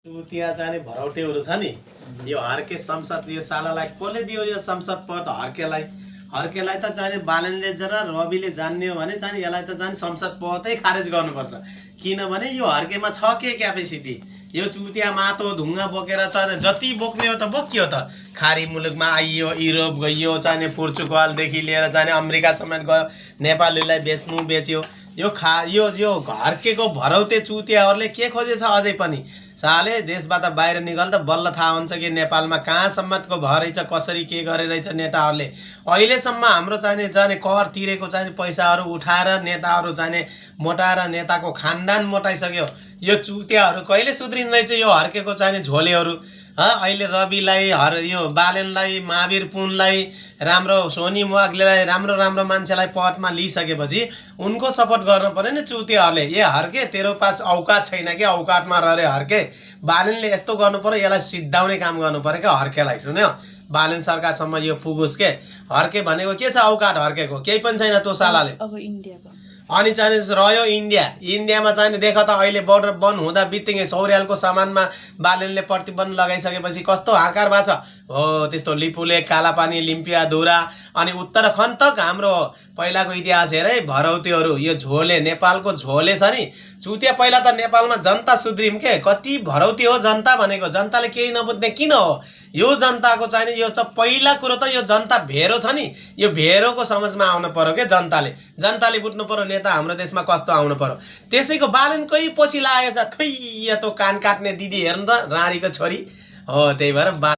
त्यहाँ जाने भरौटेहरू छ नि यो हर्के संसद यो सालालाई कसले दियो यो संसद पद हर्केलाई त जाने बालनले जरा रविले जान्ने हो भने चाहिँ यसलाई त जाने संसद पदै खारेज गर्नुपर्छ किनभने यो हर्केमा छ के क्यापेसिटी यो चुतिया मातो ढुङ्गा बोकेर त जति बोक्ने हो त बोकियो त खाडी मुलुकमा आइयो युरोप गइयो चाहिँ पोर्चुगलदेखि लिएर जाने अमेरिका समेत गयो नेपालीलाई बेच्यो यो हर्केको भरौते चुतियाहरूले के खोजेछ अझै पनि साले देशबाट बाहिर निकाल्दा बल्ल थाहा हुन्छ कि नेपालमा कहाँसम्मको भर रहेछ कसरी के गरे रहेछ नेताहरूले अहिलेसम्म हाम्रो चाहिने जाने कर तिरेको चाहिने पैसाहरू उठाएर नेताहरू चाहिने मोटाएर नेताको खानदान मोटाइसक्यो यो चुतियाहरू कहिले सुध्रिन रहेछ यो हर्केको चाहिने झोलेहरू अहिले रविलाई यो बालेनलाई महावीर पुनलाई राम्रो सोनी वाग्लेलाई राम्रो मान्छेलाई पदमा लिइसकेपछि उनको सपोर्ट गर्न पर्यो नि चुतियाहरूले ए हर्के तेरो पास औकात छैन कि औकातमा रहे हर्के बालेनले यस्तो गर्नु पर्यो यसलाई सिद्धाउने काम गर्नु पर्यो क्या हर्केलाई सुन्यो बालेन सरकारसम्म यो पुगोस् के हर्के भनेको के छ औकात हर्केको केही पनि छैन त्यो सालाले अब इन्डियाको अनि चाहिँ रह्यो इन्डियामा चाहिँ देख त अहिले बोर्डर बन्द हुँदा बित्तिकै सौर्यालको सामानमा बालेनले प्रतिबन्ध लगाइसकेपछि कस्तो आकार भएको छ हो त्यस्तो लिपुले कालापानी लिम्पिया धुरा अनि उत्तराखण्ड तक हाम्रो पहिलाको इतिहास हेरे भरौतेहरू यो झोले नेपालको झोले छ नि चुतिया पहिला त नेपालमा जनता सुध्रिम के कति भरौती हो जनता भनेको जनताले केही नबुझ्ने किन हो यो जनताको चाहिँ यो चाहिँ पहिला कुरो त यो जनता भेरो छ नि यो भेरोको समझमा आउनु पर्यो के जनताले बुझ्नु पर्यो नेता हाम्रो देशमा कस्तो आउनु पर्यो त्यसैको बालेनकै पछि लागेछ खै यो त कान काट्ने दिदी हेर्नु त रारीको छोरी हो त्यही भएर